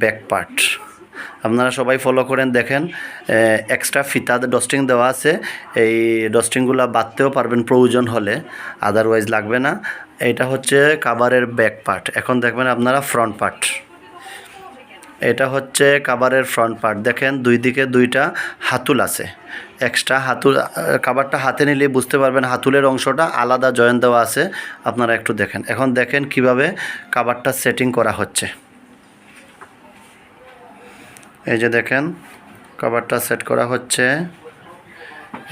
Back part. আপনারা সবাই follow করেন, দেখেন এক্সট্রা ফিতা ডস্টিং দেওয়া আছে। এই ডস্টিংগুলো বাঁধতেও পারবেন প্রয়োজন হলে, আদারওয়াইজ লাগবে না। এটা হচ্ছে কাভারের ব্যাক পার্ট। এখন দেখবেন আপনারা ফ্রন্ট পার্ট। এটা হচ্ছে কাভারের ফ্রন্ট পার্ট। দেখেন দুই দিকে দুইটা হাতুল আছে, এক্সট্রা হাতুল। কাভারটা হাতে নিলে বুঝতে পারবেন হাতুলের অংশটা আলাদা জয়েন দেওয়া আছে। আপনারা একটু দেখেন। এখন দেখেন কিভাবে কাভারটা সেটিং করা হচ্ছে। এই যে দেখেন কাভারটা সেট করা হচ্ছে।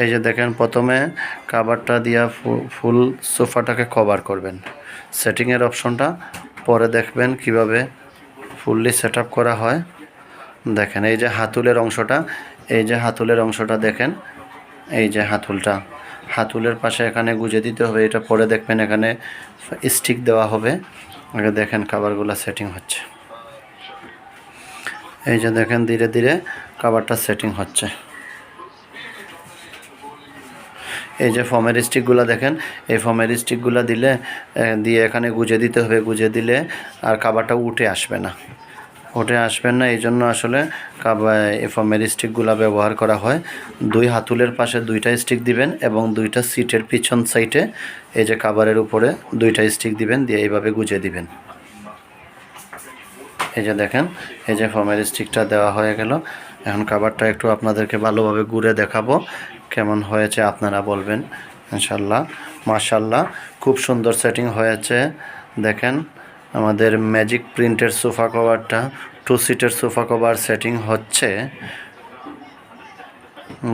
এই যে দেখেন প্রথমে কাভারটা দিয়া ফুল সোফাটাকে কভার করবেন, সেটিংয়ের অপশনটা পরে দেখবেন কিভাবে ফুললি সেট আপ করা হয়। দেখেন এই যে হাতুলের অংশটা, এই যে হাতুলের অংশটা দেখেন, এই যে হাতুলের পাশে এখানে গুজে দিতে হবে। এটা পরে দেখবেন এখানে স্টিক দেওয়া হবে। আগে দেখেন কাভারগুলো সেটিং হচ্ছে। এই যে দেখেন ধীরে ধীরে কাভারটা সেটিং হচ্ছে। এই যে ফোমের স্টিকগুলো দেখেন, এই ফোমের স্টিকগুলো দিয়ে এখানে গুজে দিতে হবে। গুজে দিলে আর কাভারটা উঠে আসবে না, এই জন্য আসলে এই ফোমের স্টিকগুলো ব্যবহার করা হয়। দুই হাতুলের পাশে দুইটা স্টিক দিবেন এবং দুইটা সিটের পিছন সাইডে এই যে কাভারের উপরে দুইটা স্টিক দিবেন, দিয়ে এইভাবে গুজে দিবেন। এই যে দেখেন এই যে ফোমের স্টিকটা দেওয়া হয়ে গেল। এখন কাভারটা একটু আপনাদেরকে ভালোভাবে ঘুরে দেখাবো কেমন হয়েছে, আপনারা বলবেন ইনশাল্লাহ। মাশাল্লাহ, খুব সুন্দর সেটিং হয়েছে। দেখেন আমাদের ম্যাজিক প্রিন্টের সোফা কভারটা 2 সিটের সোফা কভার সেটিং হচ্ছে।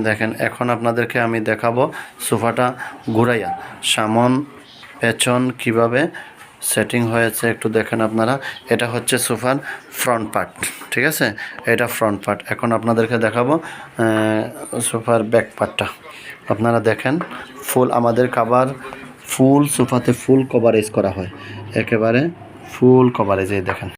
দেখেন এখন আপনাদেরকে আমি দেখাবো সোফাটা ঘুরাইয়া সামন পেছন কিভাবে সেটিং হয়েছে একটু দেখেন আপনারা। এটা হচ্ছে সোফার ফ্রন্ট পার্ট, ঠিক আছে? এটা ফ্রন্ট পার্ট। এখন আপনাদেরকে দেখাবো সোফার ব্যাক পার্টটা। আপনারা দেখেন ফুল আমাদের কাভার ফুল সোফাতে ফুল কভারেজ করা হয়, একেবারে ফুল কভারেজ। এই দেখেন।